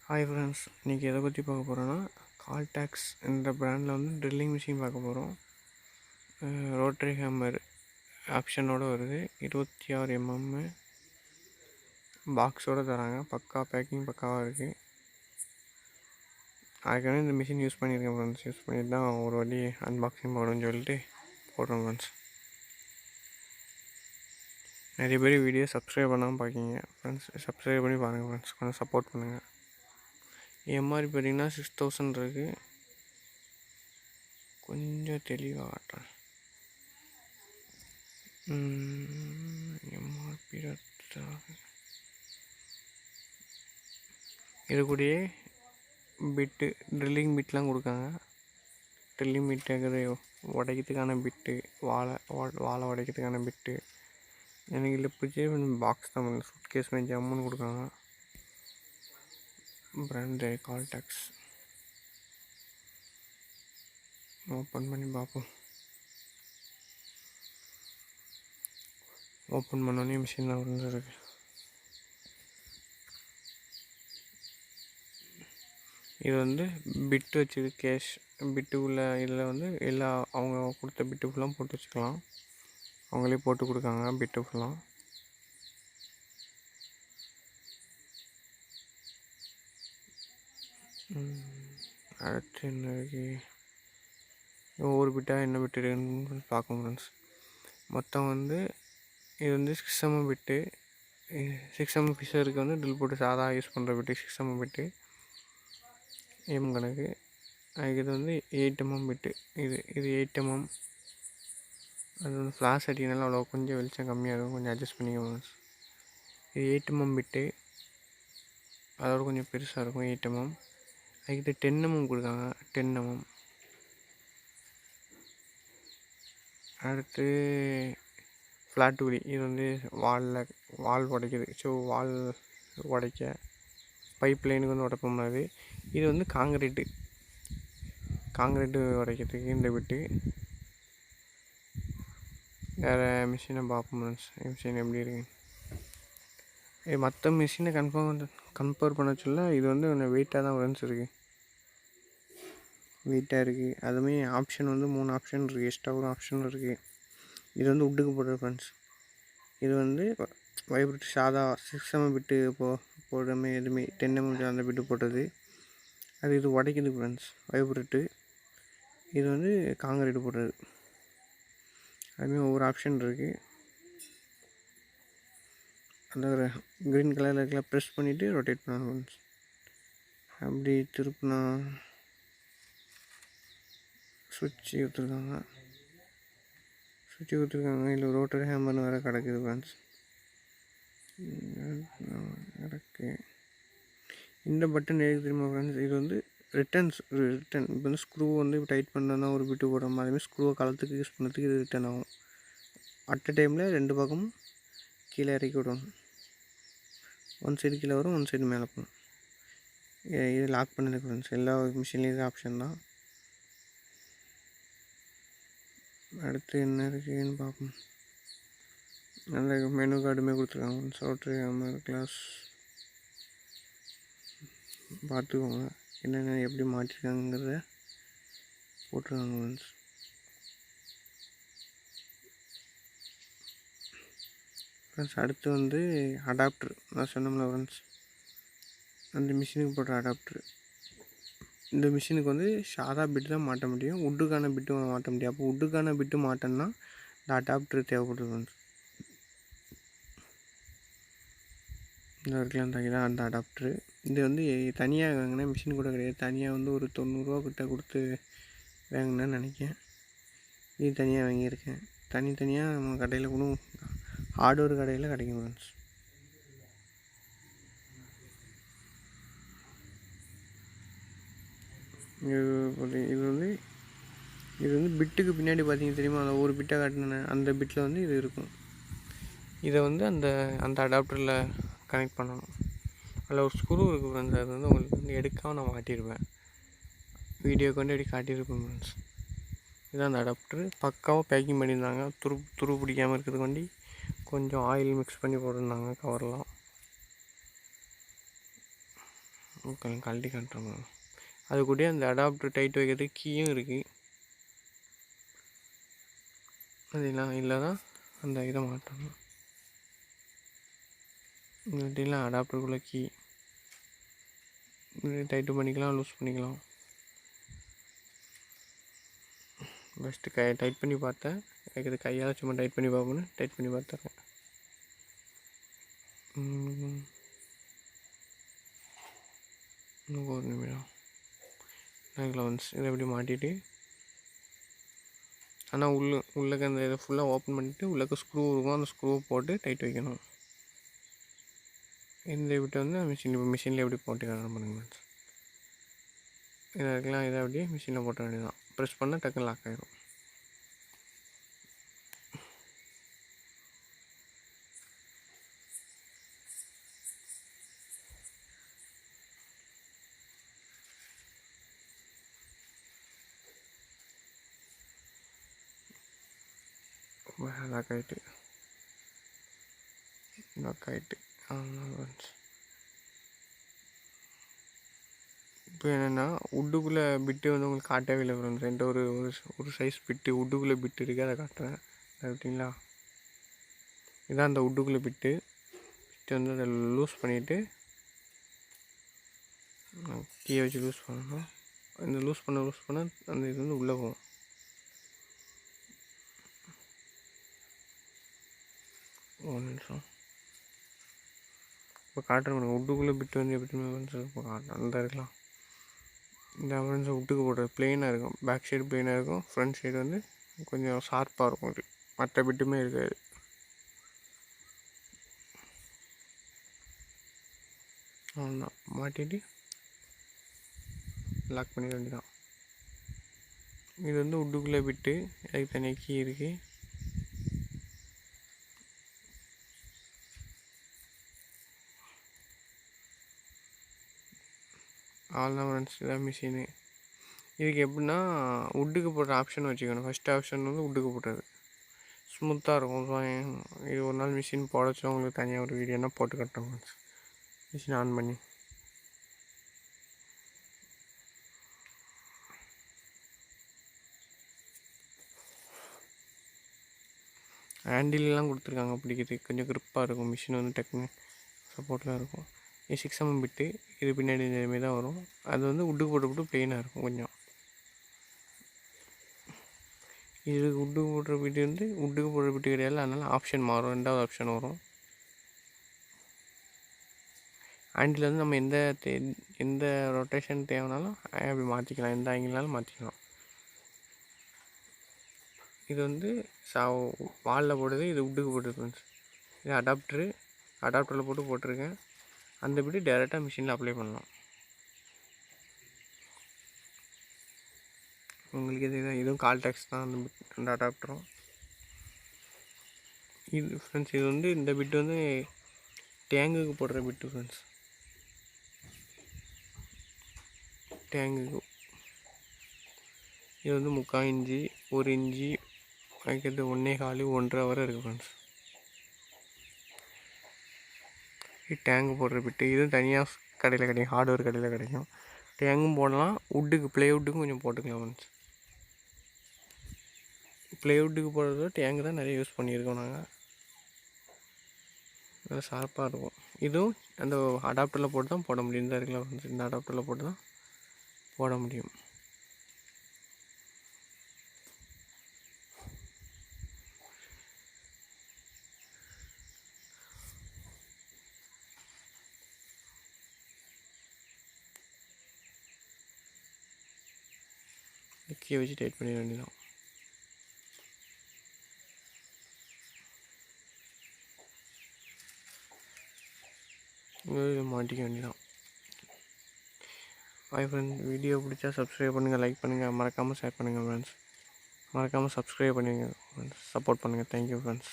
Hi friends, இன்றைக்கி எதை பற்றி பார்க்க போகிறோன்னா கால்டாக்ஸ் என்ற பிராண்டில் வந்து ட்ரில்லிங் மிஷின் பார்க்க போகிறோம். ரோட்டரி ஹேமர் ஆப்ஷனோடு வருது. 26 mm பாக்ஸோடு தராங்க. பக்கா பேக்கிங் பக்காவாக இருக்குது. அதுக்கான இந்த மிஷின் யூஸ் பண்ணியிருக்கேன் ஃப்ரெண்ட்ஸ். யூஸ் பண்ணிட்டு தான் ஒரு வாட்டி அன்பாக்சிங் போடணும்னு சொல்லிட்டு போடுறோம் ஃப்ரெண்ட்ஸ். நிறைய பேர் வீடியோ சப்ஸ்கிரைப் பண்ணாமல் பார்க்கிங்க ஃப்ரெண்ட்ஸ். சப்ஸ்கிரைப் பண்ணி பாருங்கள் ஃப்ரெண்ட்ஸ், கொஞ்சம் சப்போர்ட் பண்ணுங்கள். எம்ஆர்பி பார்த்தீங்கன்னா 6000 இருக்குது. கொஞ்சம் தெளிவாக காட்டுறேன். எம்ஆர்பி இது கூடயே பிட்டு ட்ரில்லிங் பிட்லாம் கொடுக்காங்க. ட்ரில்லிங் பிட்டுங்கிறது உடைக்கிறதுக்கான பிட்டு, வாழை உடைக்கிறதுக்கான பிட்டு. எனக்கு இல்லை பிடிச்சே பாக்ஸ் தான் சூட் கேஸ் மாதிரி ஜம்முன்னு கொடுக்காங்க. பிராண்டு கால்டாக்ஸ். ஓப்பன் பண்ணி பார்ப்போம். ஓப்பன் பண்ணோடனே மிஷின் தான் வந்துருக்கு. இது வந்து பிட்டு வச்சுது கேஷ் பிட்டுக்குள்ளே. இதில் வந்து எல்லா அவங்க கொடுத்த பிட்டு ஃபுல்லாக போட்டு வச்சுக்கலாம். அவங்களே போட்டு கொடுக்காங்க பிட்டு ஃபுல்லாக. அடுத்து என்ன இருக்குது, ஒவ்வொரு பிட்டாக என்ன பிட்டு இருக்குன்னு பார்க்க ஃப்ரெண்ட்ஸ். மொத்தம் வந்து இது வந்து 6 mm பிட்டு. 6 mm ஃபிஷருக்கு வந்து ட்ரில் போட்டு சாதா யூஸ் பண்ணுற பிட்டு 6 mm பிட்டு கணக்கு. அதுக்கு இது வந்து 8 mm பிட்டு. இது 8 mm. அது வந்து ஃப்ளாஷ் அடிக்கிறதுனால அவ்வளோ கொஞ்சம் வெளிச்சம் கம்மியாக இருக்கும், கொஞ்சம் அட்ஜஸ்ட் பண்ணிக்கோங்க. இது 8 mm பிட்டு, அதோட கொஞ்சம் பெருசாக இருக்கும் 8 mm. அதுக்கு 10 mm கொடுக்காங்க, 10 mm. அடுத்து ஃப்ளாட் உளி. இது வந்து வால் உடைக்குது. ஸோ வால் உடைக்க பைப் லைனுக்கு வந்து உடைப்போம். அது இது வந்து காங்கிரீட்டு உடைக்கிறதுக்கு இந்த விட்டு. வேறு மிஷினை பார்ப்போம். மிஷின் எப்படி இருக்குது. மற்ற மிஷினை கம்பேர் பண்ண சொல்ல இது வந்து கொஞ்சம் வெயிட்டாக தான் ஃப்ரெண்ட்ஸ் இருக்குது. வெயிட்டாக இருக்குது. அதுவுமே ஆப்ஷன் வந்து 3 ஆப்ஷன் இருக்குது. எக்ஸ்ட்ரா ஒரு ஆப்ஷன் இருக்குது. இது வந்து உட்டுக்கு போடுற ஃப்ரெண்ட்ஸ். இது வந்து வைப்ரேட் சாதா 6 mm பிட்டு போடுறமே எதுவுமே 10 mm அந்த பிட்டு போட்டது. அது இது உடைக்குது ஃப்ரெண்ட்ஸ், வைப்ரேட்டு. இது வந்து காங்கிரீட்டு போடுறது. அதுமாதிரி ஒவ்வொரு ஆப்ஷன் இருக்குது. அந்த ஒரு க்ரீன் கலரில் இருக்கலாம் ப்ரெஸ் பண்ணிவிட்டு ரொட்டேட் பண்ணணும் ஃப்ரெண்ட்ஸ். அப்படி திருப்பினா சுவிட்சு கொடுத்துருக்காங்க. இல்லை ரோட்டரி ஹேமர்னு வேறு கிடக்குது ஃப்ரெண்ட்ஸ். கிடக்கு. இந்த பட்டன் எதுக்கு தெரியுமா ஃப்ரெண்ட்ஸ், இது வந்து ரிட்டன். இப்போ வந்து ஸ்க்ரூ வந்து டைட் பண்ணோன்னா ஒரு பிட்டு போடுறோம். அதேமாதிரி ஸ்க்ரூவை கலத்துக்கு யூஸ் பண்ணுறதுக்கு இது ரிட்டன் ஆகும். அட் அ டைமில் 2 பக்கமும் கீழே இறக்கி விடணும். ஒன் சைடு கீழே வரும், ஒன் சைடு மேலே போகும். இது லாக் பண்ணது ஃப்ரெண்ட்ஸ். எல்லா மிஷின்லேயும் இது ஆப்ஷன் தான். அடுத்து என்ன இருக்குதுன்னு பார்ப்போம். அந்த மெனு கார்டுமே கொடுத்துருக்காங்க. ரோட்டரி ஹேமர் கிளாஸ் பார்த்துக்கோங்க. என்னென்ன எப்படி மாட்டிருக்காங்கிறத போட்டுருக்காங்க ஃப்ரெண்ட்ஸ். அடுத்து வந்து அடாப்டர். நான் சொன்னோம்ல ஃப்ரெண்ட்ஸ், அந்த மிஷினுக்கு போடுற அடாப்டர். இந்த மிஷினுக்கு வந்து சாதா பிட்டு தான் மாட்ட முடியும், உட்டுக்கான பிட்டு மாட்ட முடியும். அப்போ உட்டுக்கான பிட்டு மாட்டோன்னா இந்த அடாப்டர் தேவைப்படுது ஃப்ரெண்ட்ஸ். இந்த இருக்கலாம் தான் அந்த அடாப்டரு. இது வந்து தனியாக வாங்கினேன், மிஷின் கூட கிடையாது. தனியாக வந்து ஒரு 90 ரூபா கிட்ட கொடுத்து வாங்கினேன்னு நினைக்கிறேன். இது தனியாக வாங்கியிருக்கேன். தனித்தனியாக நம்ம கடையில் கூட ஹார்ட்வேர் கடையில் கிடைக்கும் ஃப்ரெண்ட்ஸ். இது வந்து பிட்டுக்கு பின்னாடி பார்த்தீங்க தெரியுமா, அந்த ஒரு பிட்டை காட்டினேன், அந்த பிட்டில் வந்து இது இருக்கும். இதை வந்து அந்த அடாப்டரில் கனெக்ட் பண்ணணும். அதில் ஒரு ஸ்க்ரூ இருக்குது ஃப்ரெண்ட்ஸ். அது வந்து உங்களுக்கு வந்து எடுக்காமல் நான் மாட்டியிருப்பேன். வீடியோ கொண்டு எப்படி காட்டியிருப்பேன் ஃப்ரெண்ட்ஸ். இதுதான் அந்த அடாப்டரு. பக்காவாக பேக்கிங் பண்ணியிருந்தாங்க. துரு பிடிக்காமல் இருக்கிறதுக்கு வண்டி கொஞ்சம் ஆயில் மிக்ஸ் பண்ணி போட்டிருந்தாங்க கவர்லாம். ஓகே கழட்டி காட்டுறேன். அது கூட அந்த அடாப்டர் டைட் வைக்கிறதுக்கு கீயும் இருக்குது. அது இல்லை தான் அந்த இதை மாட்டணும். இல்லாட்டிலாம் அடாப்டருக்குள்ளே கீ டைட்டு பண்ணிக்கலாம், லூஸ் பண்ணிக்கலாம். ஃபஸ்ட்டு டைட் பண்ணி பார்த்தேன். எனக்கு இது கையால் சும்மா டைட் பண்ணி பார்ப்போன்னு டைட் பண்ணி பார்த்துறேன். இன்னும் ஒரு நிமிடம். க்ளவுன்ஸ் இதை எப்படி மாட்டிட்டு, ஆனால் உள்ளக்க அந்த இதை ஃபுல்லாக ஓப்பன் பண்ணிவிட்டு உள்ளக்க ஸ்க்ரூ இருக்கும், அந்த ஸ்க்ரூவை போட்டு டைட் வைக்கணும். இந்த விட்டு வந்து மிஷினில் எப்படி போட்டு பண்ணுங்க ஃப்ரெண்ட்ஸ். இதை இருக்கலாம், இதை அப்படியே மிஷினில் போட்ட வேண்டியதான். ப்ரெஸ் பண்ணால் டக்குன்னு லாக் ஆகிடும். லாக் ஆகிட்டு இப்போ என்னென்னா உட்டுக்குள்ளே பிட்டு வந்து உங்களுக்கு காட்டவே இல்லை ஃப்ரெண்ட்ஸ். என்கிட்ட ஒரு சைஸ் பிட்டு உட்டுக்குள்ளே பிட்டு இருக்குது, அதை காட்டுறேன் அப்படிங்களா. இதான் அந்த உட்டுக்குள்ளே பிட்டு வந்து அதை லூஸ் பண்ணிவிட்டு கீயை வச்சு லூஸ் பண்ணணும். இந்த லூஸ் பண்ண அந்த இது வந்து உள்ளே போகும். ஒரு நிமிஷம் இப்போ காட்டுறேன். உட்டுக்குள்ளே பிட்டு வந்து எப்படின்னு இப்போ காட்டுறேன். அந்த இருக்கலாம் இந்த ஃப்ரெண்ட்ஸ் உட்டுக்கு போடுறது ப்ளெயினாக இருக்கும். பேக் சைடு ப்ளெயினாக இருக்கும், ஃப்ரண்ட் சைடு வந்து கொஞ்சம் ஷார்ப்பாக இருக்கும். இது மற்ற பிட்டுமே இருக்காது. அவ்வளோதான், மாட்டிட்டு லாக் பண்ணிட வேண்டியதான். இது வந்து உட்டுக்குள்ளே பிட்டு, அதுக்கு தனியாக கீ இருக்குது. அவ்வளோதான் ஃப்ரெண்ட்ஸ், இதான் மிஷினு. இதுக்கு எப்படின்னா உட்டுக்கு போடுற ஆப்ஷன் வச்சுக்கணும். ஃபஸ்ட் ஆப்ஷன் வந்து உட்டுக்கு போடுறது ஸ்மூத்தாக இருக்கும். ஸோ இது ஒரு நாள் மிஷின் போட வச்சா உங்களுக்கு தனியாக ஒரு வீடியோனா போட்டு கட்டுறோம் ஃப்ரெண்ட்ஸ். மிஷின் ஆன் பண்ணி ஹேண்டில்லாம் கொடுத்துருக்காங்க. பிடிக்கிறது கொஞ்சம் க்ரிப்பாக இருக்கும். மிஷின் வந்து டக்குன்னு சப்போர்ட்லாம் இருக்கும். இது 6mm பிட்டு, இது பின்னாடி இந்தமாரி தான் வரும். அது வந்து உட்டுக்கு போட்டு ப்ளெயினாக இருக்கும் கொஞ்சம். இது உட்டுக்கு போடுற பிட்டு வந்து உட்டுக்கு போடுற பிட்டு கிடையாது, அதனால் ஆப்ஷன் மாறும். ரெண்டாவது ஆப்ஷன் வரும். ஹேண்டில் வந்து நம்ம எந்த ரொட்டேஷன் தேவைனாலும் அப்படி மாற்றிக்கலாம், எந்த ஆங்கிள்னாலும் மாற்றிக்கலாம். இது வந்து வாலில் போடுறது, இது உட்டுக்கு போடுறது ஃப்ரெண்ட்ஸ். இது அடாப்டரில் போட்டிருக்கேன். அந்த பிட்டு டேரெக்டாக மிஷினில் அப்ளை பண்ணலாம். உங்களுக்கு இதுவும் கால் டேக்ஸ் தான். அந்த அடாப்டரும் இது ஃப்ரெண்ட்ஸ். இது வந்து இந்த பிட்டு வந்து டேங்குக்கு போடுற பிட்டு ஃப்ரெண்ட்ஸ். டேங்குக்கு இது வந்து 3/4 இன்ச்சு, 1 இன்ச்சு வைக்கிறது, 1.25 1.5 வரை இருக்குது ஃப்ரெண்ட்ஸ். இது டேங்கு போடுற பிட்டு. இதுவும் தனியாக கடையில் கிடைக்கும், ஹார்ட்வேர் கடையில் கிடைக்கும். டேங்கும் போடலாம், உட்டுக்கு ப்ளைவுட்டுக்கும் கொஞ்சம் போட்டுக்கலாம் ஃப்ரெண்ட்ஸ். ப்ளைவுட்டுக்கு போடுறதோ டேங்கு தான் நிறைய யூஸ் பண்ணியிருக்கோம் நாங்கள். நல்லா ஷார்ப்பாக இருக்கும். இதுவும் அந்த அடாப்டரில் போட்டு தான் போட முடியும். இந்த இருக்குல்ல ஃப்ரெண்ட்ஸ், இந்த அடாப்டரில் போட்டு தான் போட முடியும். கீயை வச்சு டைட் பண்ணிட வேண்டியதான். இதை மாட்டிக்க வேண்டியதான். ஹாய் ஃப்ரெண்ட்ஸ், வீடியோ பிடிச்சா சப்ஸ்கிரைப் பண்ணுங்கள், லைக் பண்ணுங்கள், மறக்காமல் ஷேர் பண்ணுங்கள் ஃப்ரெண்ட்ஸ். மறக்காமல் சப்ஸ்கிரைப் பண்ணுங்கள் ஃப்ரெண்ட்ஸ், சப்போர்ட் பண்ணுங்கள். Thank you friends.